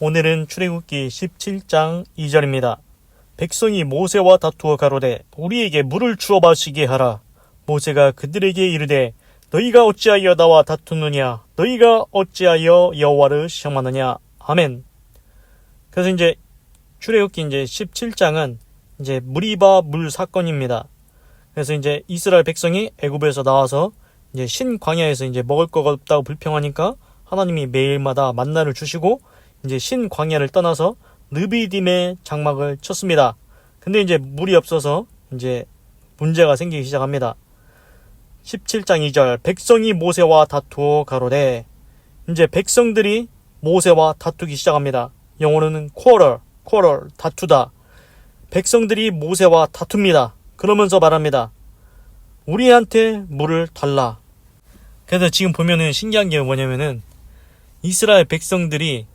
오늘은 출애굽기 17장 2절입니다. 백성이 모세와 다투어 가로되 우리에게 물을 주어 마시게 하라. 모세가 그들에게 이르되 너희가 어찌하여 나와 다투느냐? 너희가 어찌하여 여호와를 시험하느냐? 아멘. 그래서 이제 출애굽기 17장은 이제 무리바 물 사건입니다. 그래서 이제 이스라엘 백성이 애굽에서 나와서 이제 신 광야에서 이제 먹을 거가 없다고 불평하니까 하나님이 매일마다 만나를 주시고 이제 신 광야를 떠나서 르비딤의 장막을 쳤습니다. 근데 이제 물이 없어서 이제 문제가 생기기 시작합니다. 17장 2절 백성이 모세와 다투어 가로되 이제 백성들이 모세와 다투기 시작합니다. 영어로는 quarrel 다투다. 백성들이 모세와 다툽니다. 그러면서 말합니다. 우리한테 물을 달라. 그래서 지금 보면은 신기한 게 뭐냐면은 이스라엘 백성들이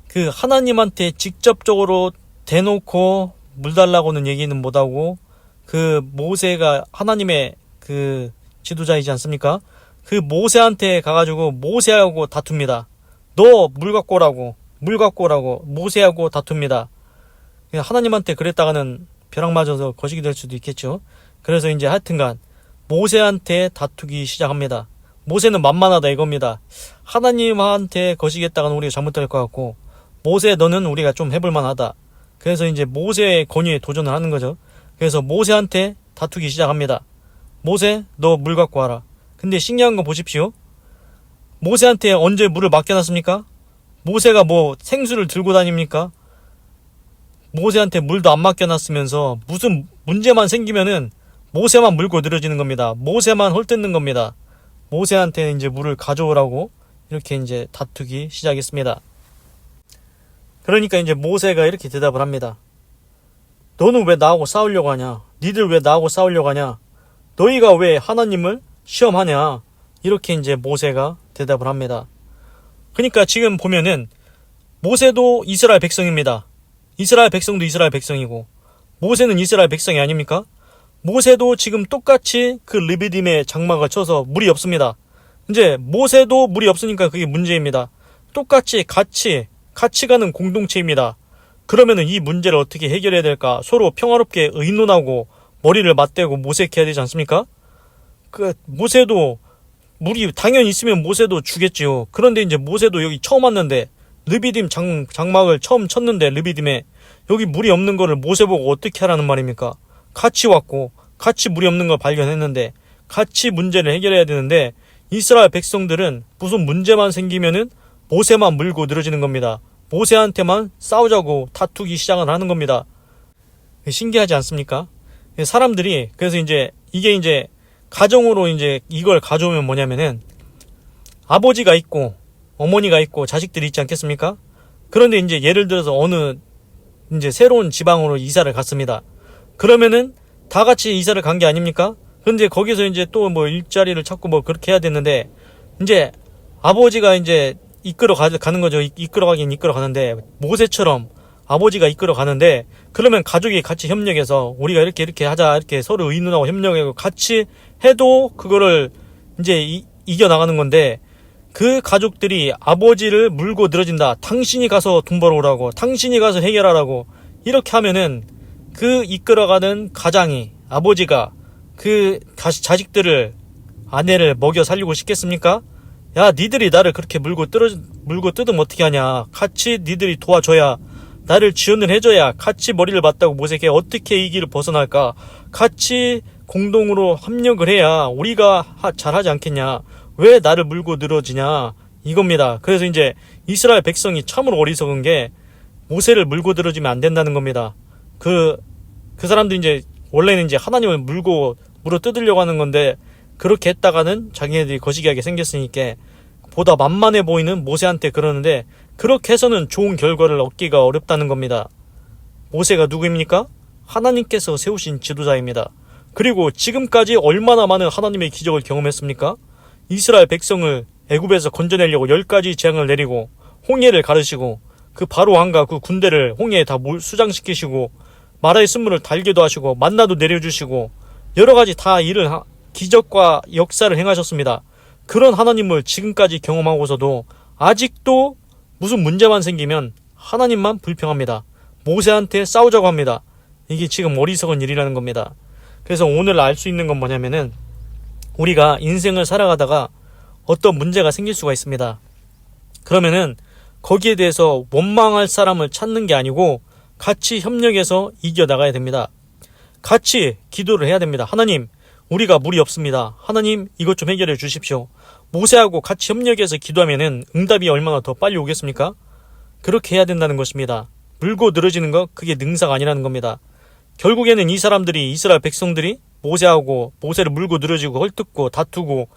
그 하나님한테 직접적으로 대놓고 물 달라고는 얘기는 못하고 그 모세가 하나님의 그 지도자이지 않습니까? 그 모세한테 가가지고 모세하고 다툽니다. 너 물 갖고 오라고 모세하고 다툽니다. 하나님한테 그랬다가는 벼락 맞아서 거식이 될 수도 있겠죠. 그래서 이제 하여튼간 모세한테 다투기 시작합니다. 모세는 만만하다 이겁니다. 하나님한테 거시겠다가는 우리가 잘못될 것 같고 모세 너는 우리가 좀 해볼 만하다. 그래서 이제 모세의 권위에 도전을 하는 거죠. 그래서 모세한테 다투기 시작합니다. 모세 너 물 갖고 와라. 근데 신기한 거 보십시오. 모세한테 언제 물을 맡겨놨습니까? 모세가 뭐 생수를 들고 다닙니까? 모세한테 물도 안 맡겨놨으면서 무슨 문제만 생기면은 모세만 물고 늘어지는 겁니다. 모세만 헐뜯는 겁니다. 모세한테 이제 물을 가져오라고 이렇게 이제 다투기 시작했습니다. 그러니까 이제 모세가 이렇게 대답을 합니다. 너는 왜 나하고 싸우려고 하냐? 니들 왜 나하고 싸우려고 하냐? 너희가 왜 하나님을 시험하냐? 이렇게 이제 모세가 대답을 합니다. 그러니까 지금 보면은 모세도 이스라엘 백성입니다. 이스라엘 백성도 이스라엘 백성이고 모세는 이스라엘 백성이 아닙니까? 모세도 지금 똑같이 그 르비딤의 장막을 쳐서 물이 없습니다. 이제 모세도 물이 없으니까 그게 문제입니다. 똑같이 같이 가는 공동체입니다. 그러면은 이 문제를 어떻게 해결해야 될까? 서로 평화롭게 의논하고 머리를 맞대고 모색해야 되지 않습니까? 그 모세도 물이 당연히 있으면 모세도 주겠지요. 그런데 이제 모세도 여기 처음 왔는데 르비딤 장막을 처음 쳤는데 르비딤에 여기 물이 없는 거를 모세 보고 어떻게 하라는 말입니까? 같이 왔고 같이 물이 없는 걸 발견했는데 같이 문제를 해결해야 되는데 이스라엘 백성들은 무슨 문제만 생기면은 모세만 물고 늘어지는 겁니다. 모세한테만 싸우자고 다투기 시작을 하는 겁니다. 신기하지 않습니까? 사람들이 그래서 이제 이게 이제 가정으로 이제 이걸 가져오면 뭐냐면은 아버지가 있고 어머니가 있고 자식들이 있지 않겠습니까? 그런데 이제 예를 들어서 어느 이제 새로운 지방으로 이사를 갔습니다. 그러면은 다 같이 이사를 간 게 아닙니까? 근데 거기서 이제 또 뭐 일자리를 찾고 뭐 그렇게 해야 되는데 이제 아버지가 이제 이끌어 가는 거죠. 이끌어 가는데 모세처럼 아버지가 이끌어 가는데 그러면 가족이 같이 협력해서 우리가 이렇게 하자 이렇게 서로 의논하고 협력하고 같이 해도 그거를 이제 이겨 나가는 건데 그 가족들이 아버지를 물고 늘어진다. 당신이 가서 돈 벌어오라고 당신이 가서 해결하라고 이렇게 하면은 그 이끌어가는 가장이 아버지가 그 자식들을 아내를 먹여 살리고 싶겠습니까? 야 니들이 나를 그렇게 물고 뜯으면 어떻게 하냐. 같이 니들이 도와줘야 나를 지원을 해줘야 같이 머리를 맞다고 모세에게 어떻게 이 길을 벗어날까. 같이 공동으로 협력을 해야 우리가 잘하지 않겠냐. 왜 나를 물고 늘어지냐 이겁니다. 그래서 이제 이스라엘 백성이 참으로 어리석은 게 모세를 물고 늘어지면 안 된다는 겁니다. 그 사람들이 이제 원래는 이제 하나님을 물어 뜯으려고 하는 건데 그렇게 했다가는 자기네들이 거시기하게 생겼으니까 보다 만만해 보이는 모세한테 그러는데 그렇게 해서는 좋은 결과를 얻기가 어렵다는 겁니다. 모세가 누구입니까? 하나님께서 세우신 지도자입니다. 그리고 지금까지 얼마나 많은 하나님의 기적을 경험했습니까? 이스라엘 백성을 애굽에서 건져내려고 10가지 재앙을 내리고 홍해를 가르시고 그 바로 왕과 그 군대를 홍해에 다 수장시키시고 마라의 쓴물을 달게도 하시고 만나도 내려주시고 여러가지 다 기적과 역사를 행하셨습니다. 그런 하나님을 지금까지 경험하고서도 아직도 무슨 문제만 생기면 하나님만 불평합니다. 모세한테 싸우자고 합니다. 이게 지금 어리석은 일이라는 겁니다. 그래서 오늘 알 수 있는 건 뭐냐면은 우리가 인생을 살아가다가 어떤 문제가 생길 수가 있습니다. 그러면은 거기에 대해서 원망할 사람을 찾는 게 아니고 같이 협력해서 이겨나가야 됩니다. 같이 기도를 해야 됩니다. 하나님, 우리가 물이 없습니다. 하나님, 이것 좀 해결해 주십시오. 모세하고 같이 협력해서 기도하면은 응답이 얼마나 더 빨리 오겠습니까? 그렇게 해야 된다는 것입니다. 물고 늘어지는 것, 그게 능사가 아니라는 겁니다. 결국에는 이 사람들이, 이스라엘 백성들이 모세하고 모세를 물고 늘어지고 헐뜯고 다투고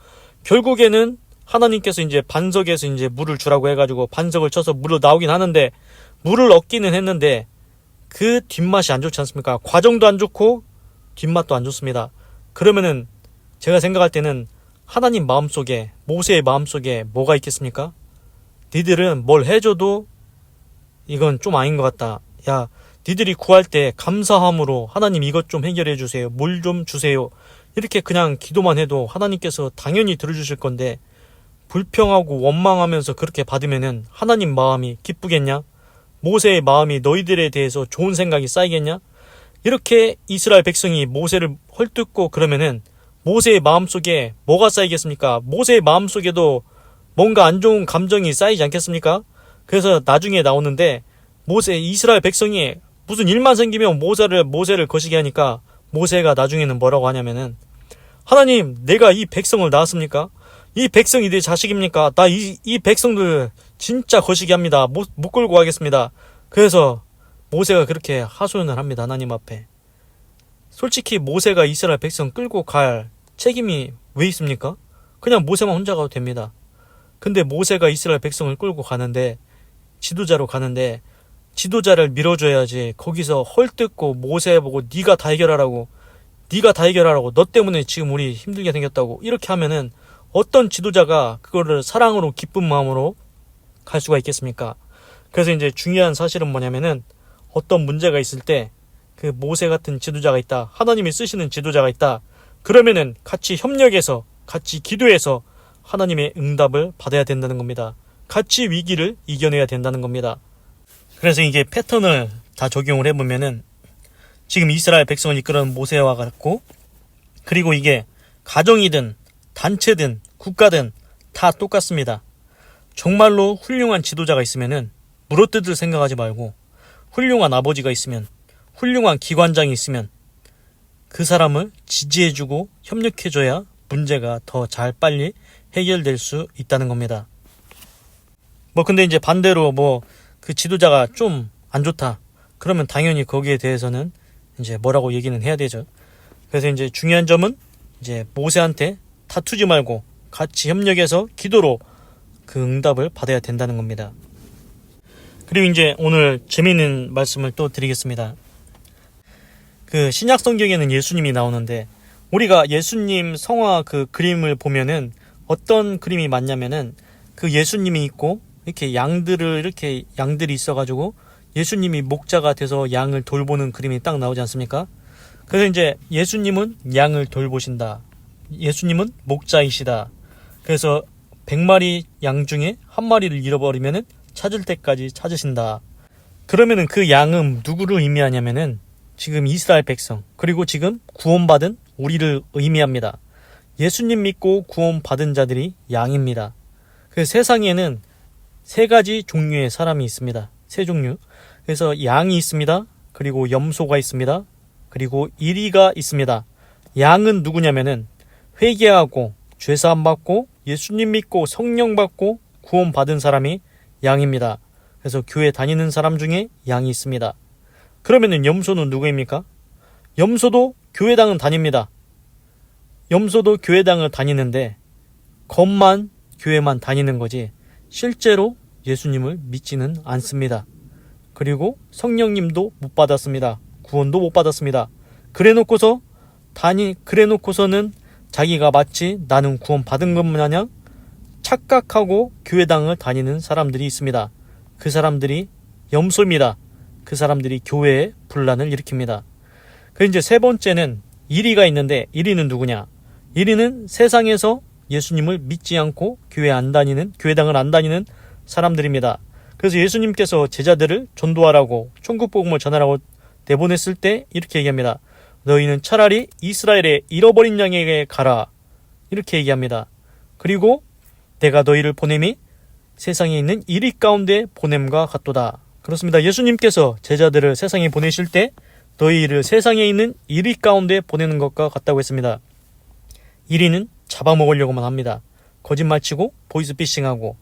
결국에는 하나님께서 이제 반석에서 이제 물을 주라고 해가지고 반석을 쳐서 물을 나오긴 하는데 물을 얻기는 했는데 그 뒷맛이 안 좋지 않습니까? 과정도 안 좋고 뒷맛도 안 좋습니다. 그러면은 제가 생각할 때는 하나님 마음속에, 모세의 마음속에 뭐가 있겠습니까? 니들은 뭘 해줘도 이건 좀 아닌 것 같다. 야, 니들이 구할 때 감사함으로 하나님 이것 좀 해결해 주세요. 물 좀 주세요. 이렇게 그냥 기도만 해도 하나님께서 당연히 들어주실 건데 불평하고 원망하면서 그렇게 받으면은 하나님 마음이 기쁘겠냐? 모세의 마음이 너희들에 대해서 좋은 생각이 쌓이겠냐? 이렇게 이스라엘 백성이 모세를 헐뜯고 그러면은 모세의 마음속에 뭐가 쌓이겠습니까? 모세의 마음속에도 뭔가 안 좋은 감정이 쌓이지 않겠습니까? 그래서 나중에 나오는데 이스라엘 백성이 무슨 일만 생기면 모세를 거시게 하니까 모세가 나중에는 뭐라고 하냐면은 하나님, 내가 이 백성을 낳았습니까? 이 백성이 내 자식입니까? 나 이 백성들 진짜 거시기 합니다. 못 끌고 가겠습니다. 그래서 모세가 그렇게 하소연을 합니다. 하나님 앞에. 솔직히 모세가 이스라엘 백성 끌고 갈 책임이 왜 있습니까? 그냥 모세만 혼자 가도 됩니다. 근데 모세가 이스라엘 백성을 끌고 가는데 지도자로 가는데 지도자를 밀어줘야지 거기서 헐뜯고 모세 보고 네가 다 해결하라고 너 때문에 지금 우리 힘들게 생겼다고 이렇게 하면은 어떤 지도자가 그거를 사랑으로 기쁜 마음으로 갈 수가 있겠습니까? 그래서 이제 중요한 사실은 뭐냐면은 어떤 문제가 있을 때 그 모세 같은 지도자가 있다. 하나님이 쓰시는 지도자가 있다. 그러면은 같이 협력해서 같이 기도해서 하나님의 응답을 받아야 된다는 겁니다. 같이 위기를 이겨내야 된다는 겁니다. 그래서 이게 패턴을 다 적용을 해보면은 지금 이스라엘 백성을 이끄는 모세와 같고 그리고 이게 가정이든 단체든 국가든 다 똑같습니다. 정말로 훌륭한 지도자가 있으면은 물어뜯을 생각하지 말고 훌륭한 아버지가 있으면 훌륭한 기관장이 있으면 그 사람을 지지해주고 협력해줘야 문제가 더 잘 빨리 해결될 수 있다는 겁니다. 근데 이제 반대로 그 지도자가 좀 안 좋다. 그러면 당연히 거기에 대해서는 이제 뭐라고 얘기는 해야 되죠. 그래서 이제 중요한 점은 이제 모세한테 다투지 말고 같이 협력해서 기도로 그 응답을 받아야 된다는 겁니다. 그리고 이제 오늘 재미있는 말씀을 또 드리겠습니다. 그 신약 성경에는 예수님이 나오는데 우리가 예수님 성화 그 그림을 보면은 어떤 그림이 맞냐면은 그 예수님이 있고 이렇게 양들이 있어가지고 예수님이 목자가 돼서 양을 돌보는 그림이 딱 나오지 않습니까? 그래서 이제 예수님은 양을 돌보신다. 예수님은 목자이시다. 그래서 100마리 양 중에 한 마리를 잃어버리면은 찾을 때까지 찾으신다. 그러면은 그 양은 누구를 의미하냐면은 지금 이스라엘 백성 그리고 지금 구원받은 우리를 의미합니다. 예수님 믿고 구원받은 자들이 양입니다. 그 세상에는 3가지 종류의 사람이 있습니다. 3종류. 그래서 양이 있습니다. 그리고 염소가 있습니다. 그리고 이리가 있습니다. 양은 누구냐면은 회개하고 죄사함 받고 예수님 믿고 성령 받고 구원받은 사람이 양입니다. 그래서 교회 다니는 사람 중에 양이 있습니다. 그러면은 염소는 누구입니까? 염소도 교회당은 다닙니다. 염소도 교회당을 다니는데 겉만 교회만 다니는 거지 실제로 예수님을 믿지는 않습니다. 그리고 성령님도 못 받았습니다. 구원도 못 받았습니다. 그래놓고서는 자기가 마치 나는 구원 받은 것 마냥 착각하고 교회당을 다니는 사람들이 있습니다. 그 사람들이 염소입니다. 그 사람들이 교회에 분란을 일으킵니다. 그 이제 3번째는 이리가 있는데 이리는 누구냐? 이리는 세상에서 예수님을 믿지 않고 교회당을 안 다니는 사람들입니다. 그래서 예수님께서 제자들을 전도하라고 천국 복음을 전하라고 내보냈을 때 이렇게 얘기합니다. 너희는 차라리 이스라엘의 잃어버린 양에게 가라. 이렇게 얘기합니다. 그리고 내가 너희를 보냄이 세상에 있는 이리 가운데 보냄과 같도다. 그렇습니다. 예수님께서 제자들을 세상에 보내실 때 너희를 세상에 있는 이리 가운데 보내는 것과 같다고 했습니다. 이리는 잡아먹으려고만 합니다. 거짓말치고 보이스피싱하고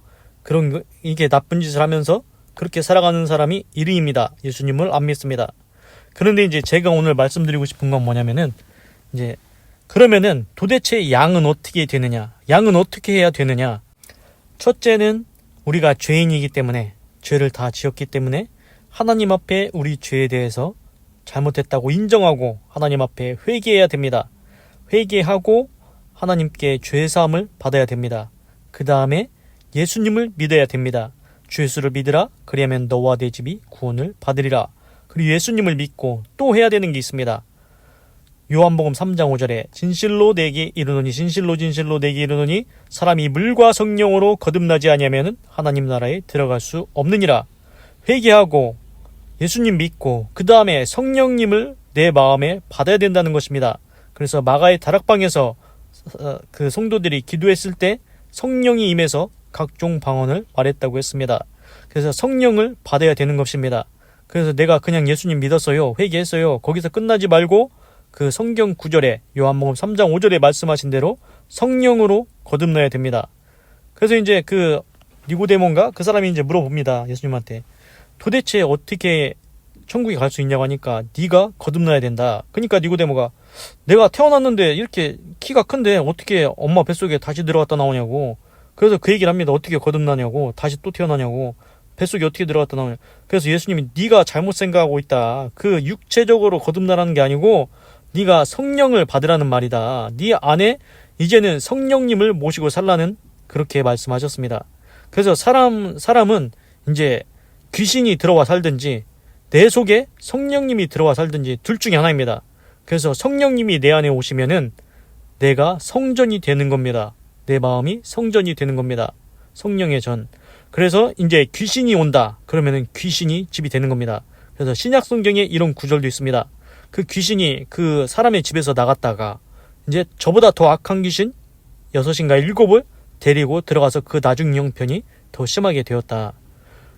이게 나쁜 짓을 하면서 그렇게 살아가는 사람이 이리입니다. 예수님을 안 믿습니다. 그런데 이제 제가 오늘 말씀드리고 싶은 건 뭐냐면은 이제 그러면은 도대체 양은 어떻게 되느냐? 양은 어떻게 해야 되느냐? 첫째는 우리가 죄인이기 때문에 죄를 다 지었기 때문에 하나님 앞에 우리 죄에 대해서 잘못했다고 인정하고 하나님 앞에 회개해야 됩니다. 회개하고 하나님께 죄사함을 받아야 됩니다. 그 다음에 예수님을 믿어야 됩니다. 주 예수를 믿으라. 그리하면 너와 내 집이 구원을 받으리라. 그리고 예수님을 믿고 또 해야 되는 게 있습니다. 요한복음 3장 5절에 진실로 내게 이르노니 진실로 내게 이르노니 사람이 물과 성령으로 거듭나지 아니하면 하나님 나라에 들어갈 수 없느니라. 회개하고 예수님 믿고 그 다음에 성령님을 내 마음에 받아야 된다는 것입니다. 그래서 마가의 다락방에서 그 성도들이 기도했을 때 성령이 임해서 각종 방언을 말했다고 했습니다. 그래서 성령을 받아야 되는 것입니다. 그래서 내가 그냥 예수님 믿었어요. 회개했어요. 거기서 끝나지 말고 그 성경 9절에 요한복음 3장 5절에 말씀하신 대로 성령으로 거듭나야 됩니다. 그래서 이제 그 니고데모인가 그 사람이 이제 물어봅니다. 예수님한테 도대체 어떻게 천국에 갈 수 있냐고 하니까 네가 거듭나야 된다. 그러니까 니고데모가 내가 태어났는데 이렇게 키가 큰데 어떻게 엄마 뱃속에 다시 들어갔다 나오냐고. 그래서 그 얘기를 합니다. 어떻게 거듭나냐고. 다시 또 태어나냐고. 뱃속에 어떻게 들어갔다 나오냐. 그래서 예수님이 네가 잘못 생각하고 있다. 그 육체적으로 거듭나라는 게 아니고 네가 성령을 받으라는 말이다. 네 안에 이제는 성령님을 모시고 살라는 그렇게 말씀하셨습니다. 그래서 사람은 이제 귀신이 들어와 살든지 내 속에 성령님이 들어와 살든지 둘 중에 하나입니다. 그래서 성령님이 내 안에 오시면은 내가 성전이 되는 겁니다. 내 마음이 성전이 되는 겁니다. 성령의 전. 그래서 이제 귀신이 온다. 그러면은 귀신이 집이 되는 겁니다. 그래서 신약 성경에 이런 구절도 있습니다. 그 귀신이 그 사람의 집에서 나갔다가 이제 저보다 더 악한 귀신 6인가 7을 데리고 들어가서 그 나중 형편이 더 심하게 되었다.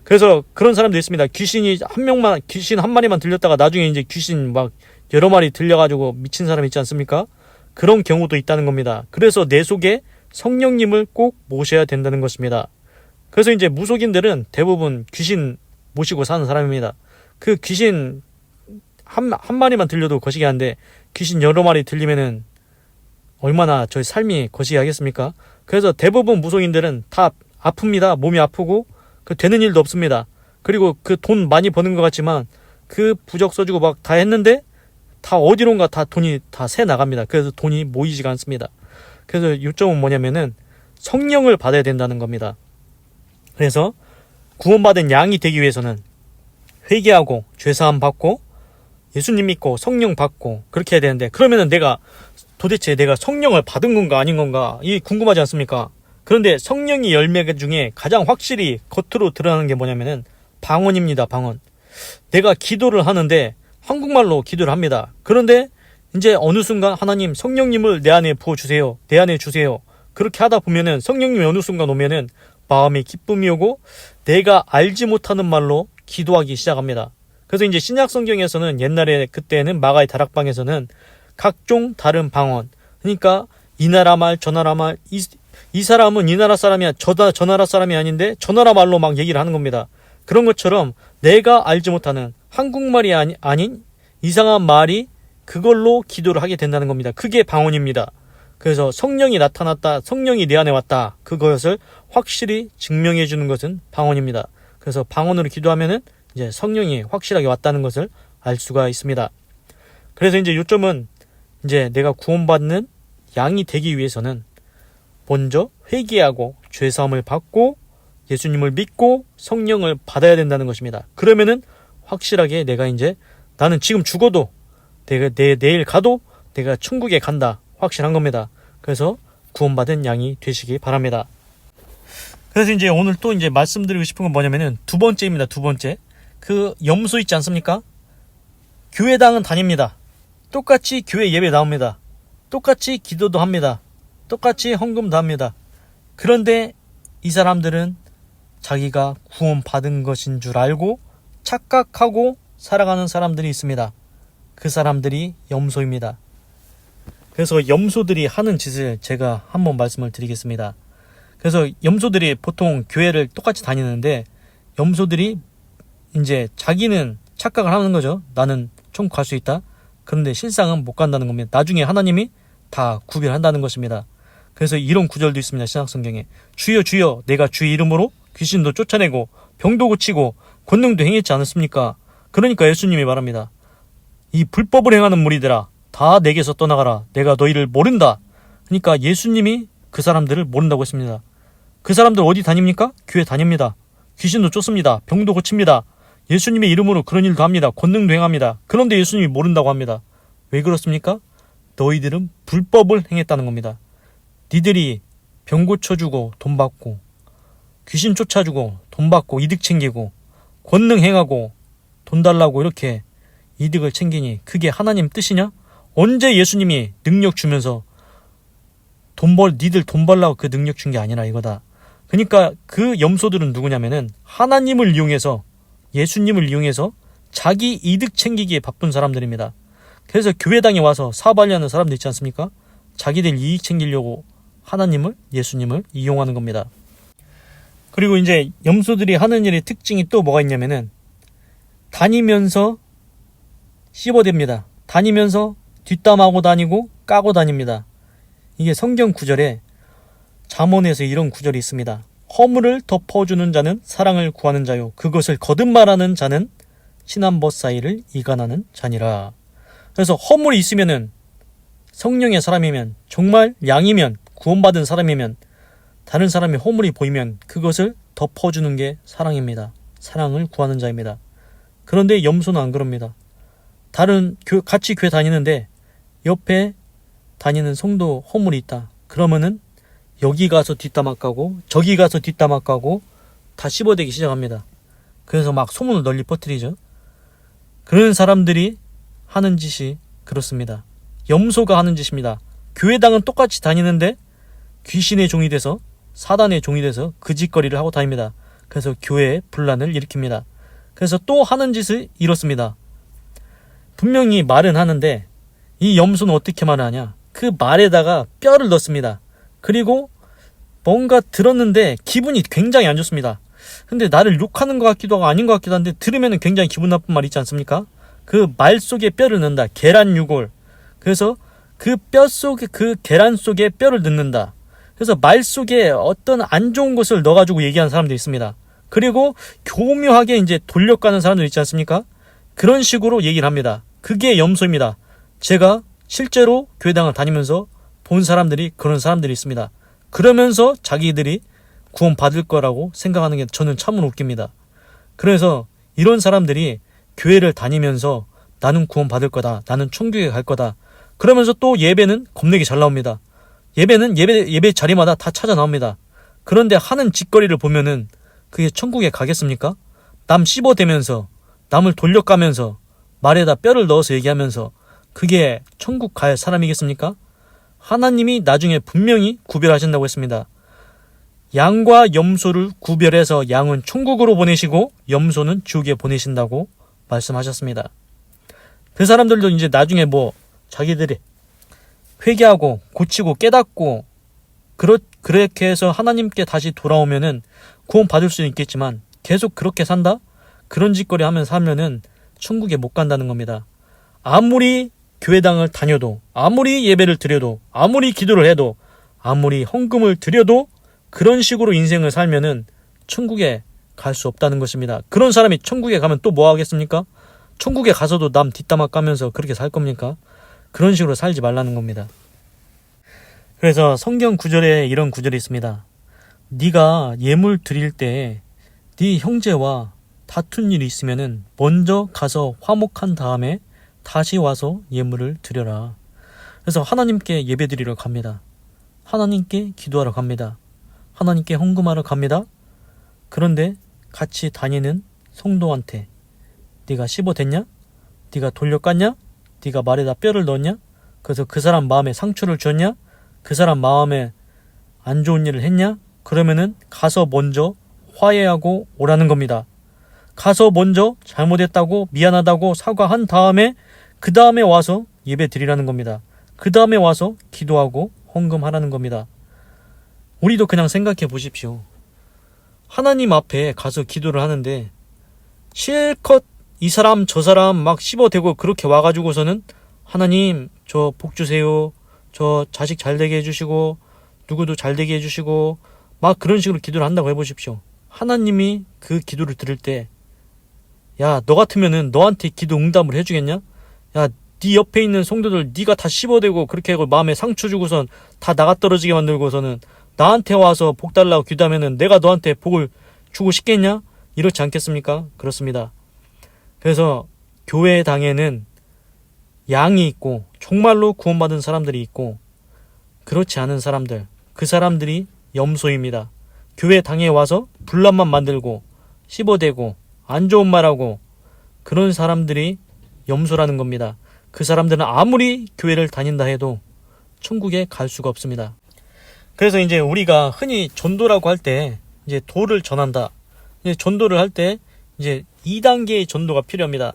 그래서 그런 사람도 있습니다. 귀신 한 마리만 들렸다가 나중에 이제 귀신 막 여러 마리 들려가지고 미친 사람 있지 않습니까? 그런 경우도 있다는 겁니다. 그래서 내 속에 성령님을 꼭 모셔야 된다는 것입니다. 그래서 이제 무속인들은 대부분 귀신 모시고 사는 사람입니다. 그 귀신 한 마리만 들려도 거시기 한데 귀신 여러 마리 들리면은 얼마나 저희 삶이 거시기 하겠습니까? 그래서 대부분 무속인들은 다 아픕니다. 몸이 아프고 되는 일도 없습니다. 그리고 그 돈 많이 버는 것 같지만 그 부적 써주고 막 다 했는데 다 어디론가 다 돈이 다 새 나갑니다. 그래서 돈이 모이지가 않습니다. 그래서 요점은 뭐냐면은 성령을 받아야 된다는 겁니다. 그래서 구원받은 양이 되기 위해서는 회개하고 죄사함 받고 예수님 믿고 성령 받고 그렇게 해야 되는데 그러면은 도대체 내가 성령을 받은 건가 아닌 건가 이 궁금하지 않습니까? 그런데 성령의 열매 중에 가장 확실히 겉으로 드러나는 게 뭐냐면은 방언입니다. 방언. 내가 기도를 하는데 한국말로 기도를 합니다. 그런데 이제 어느 순간 하나님 성령님을 내 안에 부어주세요. 내 안에 주세요. 그렇게 하다 보면은 성령님이 어느 순간 오면은 마음에 기쁨이 오고 내가 알지 못하는 말로 기도하기 시작합니다. 그래서 이제 신약 성경에서는 옛날에 그때는 마가의 다락방에서는 각종 다른 방언 그러니까 이 나라 말 저 나라 말 이 사람은 이 나라 사람이야 저 나라 사람이 아닌데 저 나라 말로 막 얘기를 하는 겁니다. 그런 것처럼 내가 알지 못하는 한국말이 아닌 이상한 말이 그걸로 기도를 하게 된다는 겁니다. 그게 방언입니다. 그래서 성령이 나타났다, 성령이 내 안에 왔다, 그것을 확실히 증명해 주는 것은 방언입니다. 그래서 방언으로 기도하면은 이제 성령이 확실하게 왔다는 것을 알 수가 있습니다. 그래서 이제 요점은 이제 내가 구원받는 양이 되기 위해서는 먼저 회개하고 죄사함을 받고 예수님을 믿고 성령을 받아야 된다는 것입니다. 그러면은 확실하게 내가 이제 나는 지금 죽어도 내가 내일 가도 내가 천국에 간다 확실한 겁니다. 그래서 구원받은 양이 되시기 바랍니다. 그래서 이제 오늘 또 이제 말씀드리고 싶은 건 뭐냐면은 두 번째입니다. 두 번째. 그 염소 있지 않습니까? 교회당은 다닙니다. 똑같이 교회 예배 나옵니다. 똑같이 기도도 합니다. 똑같이 헌금도 합니다. 그런데 이 사람들은 자기가 구원받은 것인 줄 알고 착각하고 살아가는 사람들이 있습니다. 그 사람들이 염소입니다. 그래서 염소들이 하는 짓을 제가 한번 말씀을 드리겠습니다. 그래서 염소들이 보통 교회를 똑같이 다니는데 염소들이 이제 자기는 착각을 하는 거죠. 나는 천국 갈 수 있다. 그런데 실상은 못 간다는 겁니다. 나중에 하나님이 다 구별한다는 것입니다. 그래서 이런 구절도 있습니다. 신약성경에. 주여 주여 내가 주의 이름으로 귀신도 쫓아내고 병도 고치고 권능도 행했지 않았습니까? 그러니까 예수님이 말합니다. 이 불법을 행하는 무리들아 다 내게서 떠나가라. 내가 너희를 모른다. 그러니까 예수님이 그 사람들을 모른다고 했습니다. 그 사람들 어디 다닙니까? 교회 다닙니다. 귀신도 쫓습니다. 병도 고칩니다. 예수님의 이름으로 그런 일도 합니다. 권능도 행합니다. 그런데 예수님이 모른다고 합니다. 왜 그렇습니까? 너희들은 불법을 행했다는 겁니다. 니들이 병 고쳐주고 돈 받고 귀신 쫓아주고 돈 받고 이득 챙기고 권능 행하고 돈 달라고 이렇게 이득을 챙기니 그게 하나님 뜻이냐? 언제 예수님이 능력 주면서 니들 돈 벌라고 그 능력 준 게 아니라 이거다. 그러니까 그 염소들은 누구냐면은 하나님을 이용해서 예수님을 이용해서 자기 이득 챙기기에 바쁜 사람들입니다. 그래서 교회당에 와서 사업하려는 사람들 있지 않습니까? 자기들 이익 챙기려고 하나님을 예수님을 이용하는 겁니다. 그리고 이제 염소들이 하는 일의 특징이 또 뭐가 있냐면은 다니면서 씹어댑니다. 다니면서 뒷담하고 다니고 까고 다닙니다. 이게 성경 구절에 잠언에서 이런 구절이 있습니다. 허물을 덮어주는 자는 사랑을 구하는 자요 그것을 거듭말하는 자는 친한벗 사이를 이간하는 자니라. 그래서 허물이 있으면은 성령의 사람이면 정말 양이면 구원받은 사람이면 다른 사람의 허물이 보이면 그것을 덮어주는 게 사랑입니다. 사랑을 구하는 자입니다. 그런데 염소는 안 그럽니다. 같이 교회 다니는데 옆에 다니는 성도 허물이 있다. 그러면은 여기 가서 뒷담화 까고 저기 가서 뒷담화 까고 다 씹어대기 시작합니다. 그래서 막 소문을 널리 퍼뜨리죠. 그런 사람들이 하는 짓이 그렇습니다. 염소가 하는 짓입니다. 교회당은 똑같이 다니는데 귀신의 종이 돼서 사단의 종이 돼서 그 짓거리를 하고 다닙니다. 그래서 교회에 분란을 일으킵니다. 그래서 또 하는 짓을 이렇습니다. 분명히 말은 하는데 이 염소는 어떻게 말을 하냐? 그 말에다가 뼈를 넣습니다. 그리고 뭔가 들었는데 기분이 굉장히 안 좋습니다. 근데 나를 욕하는 것 같기도 하고 아닌 것 같기도 한데 들으면 굉장히 기분 나쁜 말 있지 않습니까? 그 말 속에 뼈를 넣는다. 계란 유골. 그래서 그 뼈 속에 그 계란 속에 뼈를 넣는다. 그래서 말 속에 어떤 안 좋은 것을 넣어가지고 얘기하는 사람들이 있습니다. 그리고 교묘하게 이제 돌려가는 사람들 있지 않습니까? 그런 식으로 얘기를 합니다. 그게 염소입니다. 제가 실제로 교회당을 다니면서 본 사람들이 그런 사람들이 있습니다. 그러면서 자기들이 구원 받을 거라고 생각하는 게 저는 참으로 웃깁니다. 그래서 이런 사람들이 교회를 다니면서 나는 구원 받을 거다. 나는 천국에 갈 거다. 그러면서 또 예배는 겁내게 잘 나옵니다. 예배는 예배 자리마다 다 찾아 나옵니다. 그런데 하는 짓거리를 보면은 그게 천국에 가겠습니까? 남 씹어대면서 남을 돌려가면서 말에다 뼈를 넣어서 얘기하면서 그게 천국 갈 사람이겠습니까? 하나님이 나중에 분명히 구별하신다고 했습니다. 양과 염소를 구별해서 양은 천국으로 보내시고 염소는 지옥에 보내신다고 말씀하셨습니다. 그 사람들도 이제 나중에 자기들이 회개하고 고치고 깨닫고 그렇게 해서 하나님께 다시 돌아오면은 구원 받을 수는 있겠지만 계속 그렇게 산다? 그런 짓거리 하면서 살면은 천국에 못 간다는 겁니다. 아무리 교회당을 다녀도 아무리 예배를 드려도 아무리 기도를 해도 아무리 헌금을 드려도 그런 식으로 인생을 살면은 천국에 갈 수 없다는 것입니다. 그런 사람이 천국에 가면 또 뭐 하겠습니까? 천국에 가서도 남 뒷담화 까면서 그렇게 살 겁니까? 그런 식으로 살지 말라는 겁니다. 그래서 성경 구절에 이런 구절이 있습니다. 네가 예물 드릴 때 네 형제와 다툰 일이 있으면은 먼저 가서 화목한 다음에 다시 와서 예물을 드려라. 그래서 하나님께 예배 드리러 갑니다. 하나님께 기도하러 갑니다. 하나님께 헌금하러 갑니다. 그런데 같이 다니는 성도한테 네가 씹어댔냐? 네가 돌려깠냐? 네가 말에다 뼈를 넣었냐? 그래서 그 사람 마음에 상처를 줬냐? 그 사람 마음에 안 좋은 일을 했냐? 그러면은 가서 먼저 화해하고 오라는 겁니다. 가서 먼저 잘못했다고 미안하다고 사과한 다음에 그 다음에 와서 예배 드리라는 겁니다. 그 다음에 와서 기도하고 헌금하라는 겁니다. 우리도 그냥 생각해 보십시오. 하나님 앞에 가서 기도를 하는데 실컷 이 사람 저 사람 막 씹어대고 그렇게 와가지고서는 하나님 저 복 주세요, 저 자식 잘 되게 해주시고 누구도 잘 되게 해주시고 막 그런 식으로 기도를 한다고 해보십시오. 하나님이 그 기도를 들을 때 야, 너 같으면은 너한테 기도 응답을 해주겠냐? 야, 네 옆에 있는 성도들 네가 다 씹어대고 그렇게 하고 마음에 상처 주고선 다 나가 떨어지게 만들고서는 나한테 와서 복 달라고 기도하면은 내가 너한테 복을 주고 싶겠냐? 이렇지 않겠습니까? 그렇습니다. 그래서 교회당에는 양이 있고 정말로 구원받은 사람들이 있고 그렇지 않은 사람들, 그 사람들이 염소입니다. 교회당에 와서 분란만 만들고 씹어대고 안 좋은 말하고 그런 사람들이 염소라는 겁니다. 그 사람들은 아무리 교회를 다닌다 해도 천국에 갈 수가 없습니다. 그래서 이제 우리가 흔히 전도라고 할 때 이제 도를 전한다. 이제 전도를 할 때 이제 2단계의 전도가 필요합니다.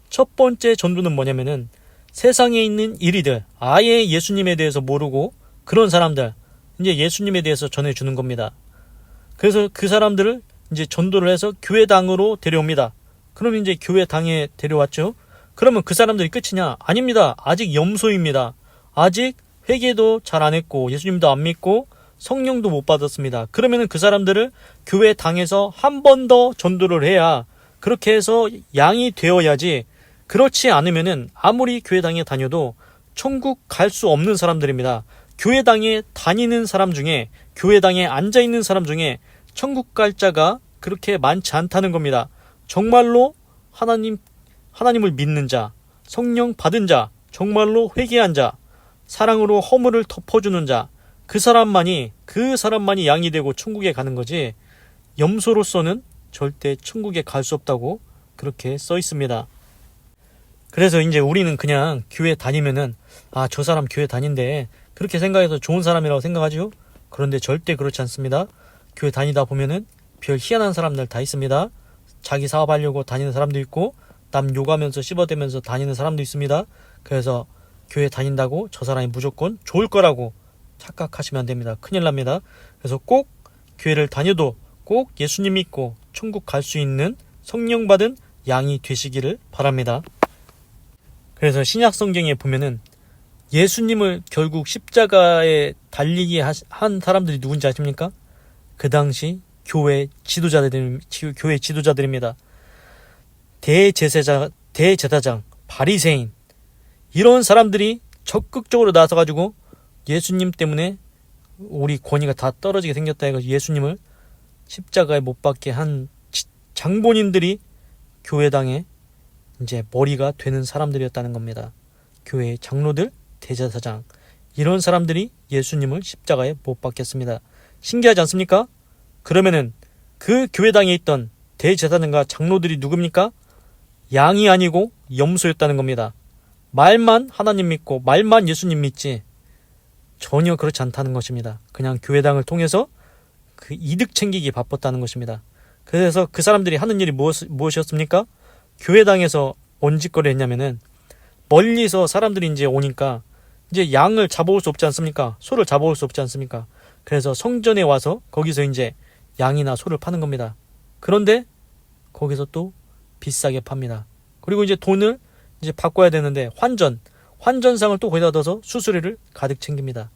첫 번째 전도는 뭐냐면은 세상에 있는 이리들, 아예 예수님에 대해서 모르고 그런 사람들, 이제 예수님에 대해서 전해주는 겁니다. 그래서 그 사람들을 이제 전도를 해서 교회당으로 데려옵니다. 그럼 이제 교회당에 데려왔죠. 그러면 그 사람들이 끝이냐? 아닙니다. 아직 염소입니다. 아직 회개도 잘 안 했고 예수님도 안 믿고 성령도 못 받았습니다. 그러면은 그 사람들을 교회당에서 한 번 더 전도를 해야 그렇게 해서 양이 되어야지. 그렇지 않으면은 아무리 교회당에 다녀도 천국 갈 수 없는 사람들입니다. 교회당에 다니는 사람 중에, 교회당에 앉아있는 사람 중에 천국 갈 자가 그렇게 많지 않다는 겁니다. 정말로 하나님을 믿는 자, 성령 받은 자, 정말로 회개한 자, 사랑으로 허물을 덮어주는 자, 그 사람만이 양이 되고 천국에 가는 거지, 염소로서는 절대 천국에 갈 수 없다고 그렇게 써 있습니다. 그래서 이제 우리는 그냥 교회 다니면은 저 사람 교회 다닌대 그렇게 생각해서 좋은 사람이라고 생각하죠. 그런데 절대 그렇지 않습니다. 교회 다니다 보면은 별 희한한 사람들 다 있습니다. 자기 사업하려고 다니는 사람도 있고 남 욕하면서 씹어대면서 다니는 사람도 있습니다. 그래서 교회 다닌다고 저 사람이 무조건 좋을 거라고 착각하시면 안 됩니다. 큰일 납니다. 그래서 꼭 교회를 다녀도 꼭 예수님 믿고 천국 갈 수 있는 성령 받은 양이 되시기를 바랍니다. 그래서 신약 성경에 보면은 예수님을 결국 십자가에 달리게 한 사람들이 누군지 아십니까? 그 당시 교회 지도자들입니다. 대제사장, 바리새인 이런 사람들이 적극적으로 나서가지고 예수님 때문에 우리 권위가 다 떨어지게 생겼다 해서 예수님을 십자가에 못 박게 한 장본인들이 교회당에 이제 머리가 되는 사람들이었다는 겁니다. 교회의 장로들, 대제사장 이런 사람들이 예수님을 십자가에 못 박겠습니다. 신기하지 않습니까? 그러면은 그 교회당에 있던 대제사장과 장로들이 누굽니까? 양이 아니고 염소였다는 겁니다. 말만 하나님 믿고 말만 예수님 믿지 전혀 그렇지 않다는 것입니다. 그냥 교회당을 통해서 그 이득 챙기기 바빴다는 것입니다. 그래서 그 사람들이 하는 일이 무엇이었습니까? 교회당에서 뭔 짓거리 했냐면은 멀리서 사람들이 이제 오니까 이제 양을 잡아올 수 없지 않습니까? 소를 잡아올 수 없지 않습니까? 그래서 성전에 와서 거기서 이제 양이나 소를 파는 겁니다. 그런데 거기서 또 비싸게 팝니다. 그리고 이제 돈을 이제 바꿔야 되는데 환전상을 또 거기다 넣어서 수수료를 가득 챙깁니다.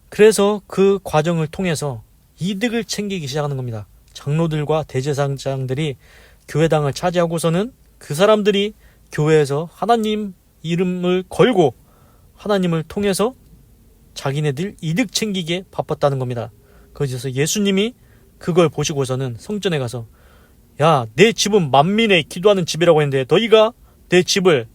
그래서 그 과정을 통해서 이득을 챙기기 시작하는 겁니다. 장로들과 대제사장들이 교회당을 차지하고서는 그 사람들이 교회에서 하나님 이름을 걸고 하나님을 통해서 자기네들 이득 챙기게 바빴다는 겁니다. 그래서 예수님이 그걸 보시고서는 성전에 가서 야, 내 집은 만민의 기도하는 집이라고 했는데 너희가 내 집을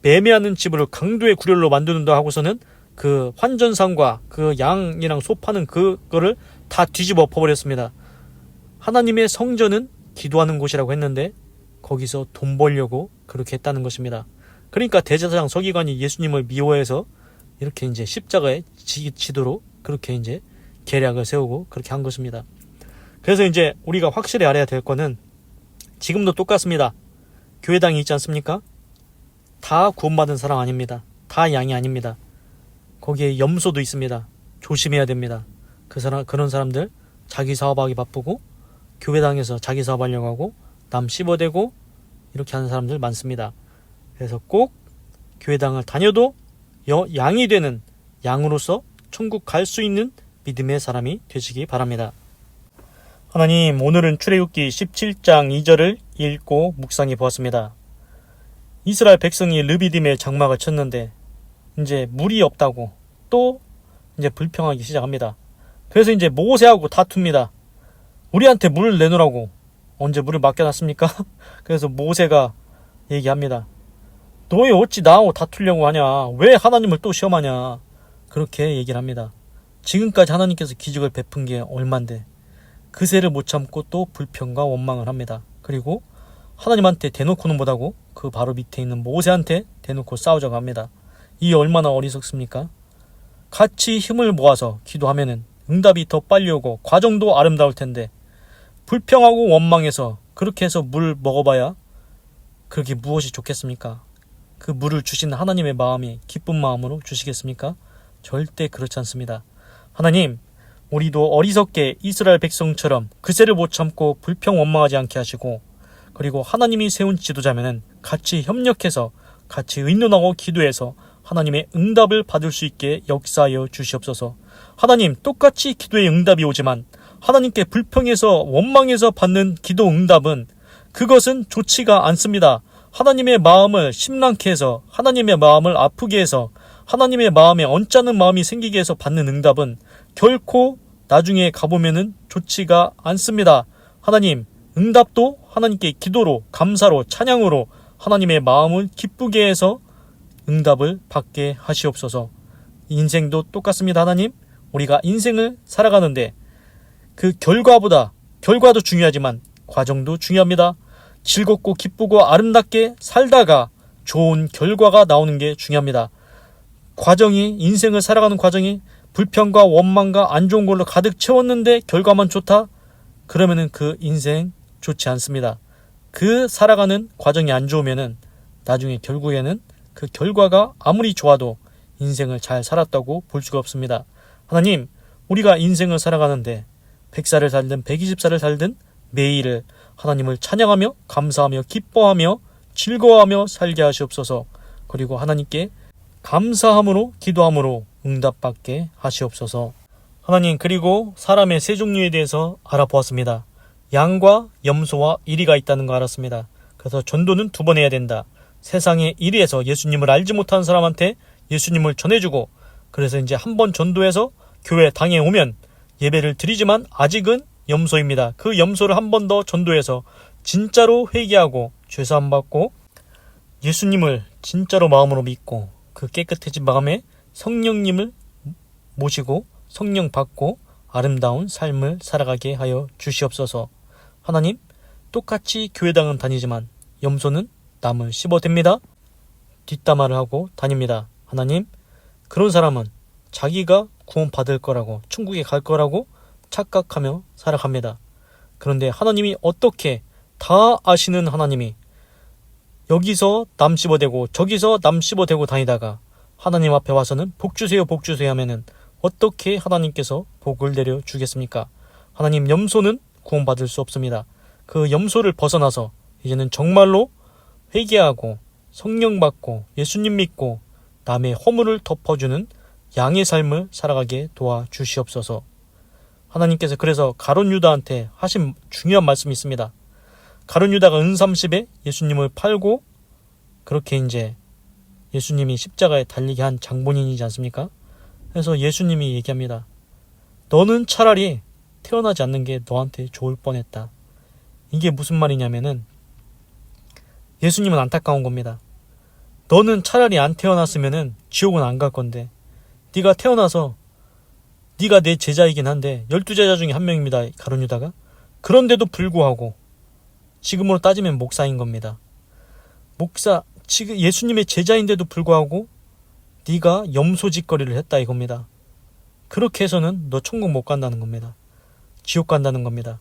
매매하는 집으로 강도의 구렬로 만드는다 하고서는 그 환전상과 그 양이랑 소 파는 그거를 다 뒤집어 엎어버렸습니다. 하나님의 성전은 기도하는 곳이라고 했는데 거기서 돈 벌려고 그렇게 했다는 것입니다. 그러니까 대제사장 서기관이 예수님을 미워해서 이렇게 이제 십자가에 지도록 그렇게 이제 계략을 세우고 그렇게 한 것입니다. 그래서 이제 우리가 확실히 알아야 될 거는 지금도 똑같습니다. 교회당이 있지 않습니까? 다 구원받은 사람 아닙니다. 다 양이 아닙니다. 거기에 염소도 있습니다. 조심해야 됩니다. 그런 사람들 자기 사업하기 바쁘고 교회당에서 자기 사업하려고 하고 남 씹어대고 이렇게 하는 사람들 많습니다. 그래서 꼭 교회당을 다녀도 양이 되는 양으로서 천국 갈 수 있는 믿음의 사람이 되시기 바랍니다. 하나님, 오늘은 출애굽기 17장 2절을 읽고 묵상해 보았습니다. 이스라엘 백성이 르비딤에 장막을 쳤는데 이제 물이 없다고 또 이제 불평하기 시작합니다. 그래서 이제 모세하고 다툽니다. 우리한테 물을 내놓으라고. 언제 물을 맡겨놨습니까? 그래서 모세가 얘기합니다. 너희 어찌 나하고 다투려고 하냐? 왜 하나님을 또 시험하냐? 그렇게 얘기를 합니다. 지금까지 하나님께서 기적을 베푼 게 얼만데 그새를 못 참고 또 불평과 원망을 합니다. 그리고 하나님한테 대놓고는 못하고 그 바로 밑에 있는 모세한테 대놓고 싸우자고 합니다. 이 얼마나 어리석습니까? 같이 힘을 모아서 기도하면은 응답이 더 빨리 오고 과정도 아름다울 텐데 불평하고 원망해서 그렇게 해서 물 먹어봐야 그렇게 무엇이 좋겠습니까? 그 물을 주신 하나님의 마음이 기쁜 마음으로 주시겠습니까? 절대 그렇지 않습니다. 하나님, 우리도 어리석게 이스라엘 백성처럼 그새를 못 참고 불평 원망하지 않게 하시고 그리고 하나님이 세운 지도자면은 같이 협력해서 같이 의논하고 기도해서 하나님의 응답을 받을 수 있게 역사하여 주시옵소서. 하나님, 똑같이 기도에 응답이 오지만 하나님께 불평해서 원망해서 받는 기도 응답은 그것은 좋지가 않습니다. 하나님의 마음을 심란케 해서 하나님의 마음을 아프게 해서 하나님의 마음에 언짢은 마음이 생기게 해서 받는 응답은 결코 나중에 가보면은 좋지가 않습니다. 하나님, 응답도 하나님께 기도로 감사로 찬양으로 하나님의 마음을 기쁘게 해서 응답을 받게 하시옵소서. 인생도 똑같습니다. 하나님, 우리가 인생을 살아가는데 그 결과도 중요하지만 과정도 중요합니다. 즐겁고 기쁘고 아름답게 살다가 좋은 결과가 나오는 게 중요합니다. 인생을 살아가는 과정이 불평과 원망과 안 좋은 걸로 가득 채웠는데 결과만 좋다? 그러면은 그 인생 좋지 않습니다. 그 살아가는 과정이 안 좋으면은 나중에 결국에는 그 결과가 아무리 좋아도 인생을 잘 살았다고 볼 수가 없습니다. 하나님, 우리가 인생을 살아가는데 100살을 살든 120살을 살든 매일을 하나님을 찬양하며 감사하며 기뻐하며 즐거워하며 살게 하시옵소서. 그리고 하나님께 감사함으로 기도함으로 응답받게 하시옵소서. 하나님, 그리고 사람의 세 종류에 대해서 알아보았습니다. 양과 염소와 이리가 있다는 거 알았습니다. 그래서 전도는 2번 해야 된다. 세상에 이리에서 예수님을 알지 못하는 사람한테 예수님을 전해주고 그래서 이제 한 번 전도해서 교회 당에 오면 예배를 드리지만 아직은 염소입니다. 그 염소를 한 번 더 전도해서 진짜로 회개하고 죄사함 받고 예수님을 진짜로 마음으로 믿고 그 깨끗해진 마음에 성령님을 모시고 성령 받고 아름다운 삶을 살아가게 하여 주시옵소서. 하나님, 똑같이 교회당은 다니지만 염소는 남을 씹어댑니다. 뒷담화를 하고 다닙니다. 하나님, 그런 사람은 자기가 구원받을 거라고 천국에 갈 거라고 착각하며 살아갑니다. 그런데 하나님이 어떻게 다 아시는 하나님이 여기서 남 씹어대고 저기서 남 씹어대고 다니다가 하나님 앞에 와서는 복 주세요 복 주세요 하면은 어떻게 하나님께서 복을 내려 주겠습니까? 하나님, 염소는 구원받을 수 없습니다. 그 염소를 벗어나서 이제는 정말로 회개하고 성령 받고 예수님 믿고 남의 허물을 덮어주는 양의 삶을 살아가게 도와주시옵소서. 하나님께서 그래서 가룟 유다한테 하신 중요한 말씀이 있습니다. 가룟 유다가 은30에 예수님을 팔고 그렇게 이제 예수님이 십자가에 달리게 한 장본인이지 않습니까? 그래서 예수님이 얘기합니다. 너는 차라리 태어나지 않는 게 너한테 좋을 뻔했다. 이게 무슨 말이냐면은 예수님은 안타까운 겁니다. 너는 차라리 안 태어났으면은 지옥은 안 갈 건데 네가 태어나서 네가 내 제자이긴 한데 12제자 중에 한 명입니다. 가룟 유다가. 그런데도 불구하고 지금으로 따지면 목사인 겁니다. 목사, 지금 예수님의 제자인데도 불구하고 네가 염소짓거리를 했다 이겁니다. 그렇게 해서는 너 천국 못 간다는 겁니다. 지옥 간다는 겁니다.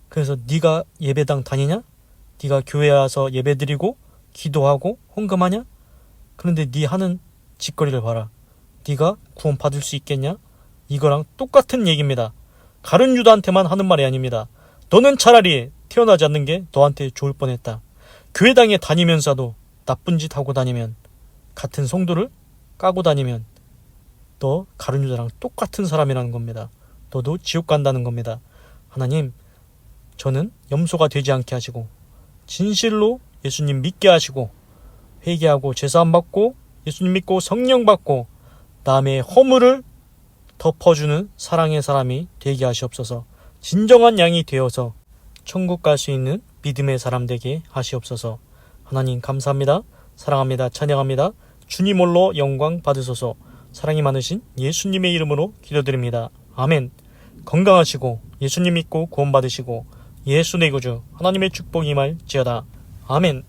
그래서 네가 예배당 다니냐? 네가 교회 와서 예배드리고 기도하고 헌금하냐? 그런데 네 하는 짓거리를 봐라. 네가 구원 받을 수 있겠냐? 이거랑 똑같은 얘기입니다. 가룟 유다한테만 하는 말이 아닙니다. 너는 차라리 태어나지 않는 게 너한테 좋을 뻔했다. 교회당에 다니면서도 나쁜 짓 하고 다니면, 같은 성도를 까고 다니면 너 가룟 유다랑 똑같은 사람이라는 겁니다. 너도 지옥 간다는 겁니다. 하나님, 저는 염소가 되지 않게 하시고 진실로 예수님 믿게 하시고 회개하고 제사함 받고 예수님 믿고 성령 받고 남의 허물을 덮어주는 사랑의 사람이 되게 하시옵소서. 진정한 양이 되어서 천국 갈 수 있는 믿음의 사람 되게 하시옵소서. 하나님 감사합니다. 사랑합니다. 찬양합니다. 주님 홀로 영광 받으소서. 사랑이 많으신 예수님의 이름으로 기도드립니다. 아멘. 건강하시고 예수님 믿고 구원 받으시고 예수 내 구주 하나님의 축복이 임할지어다. 아멘.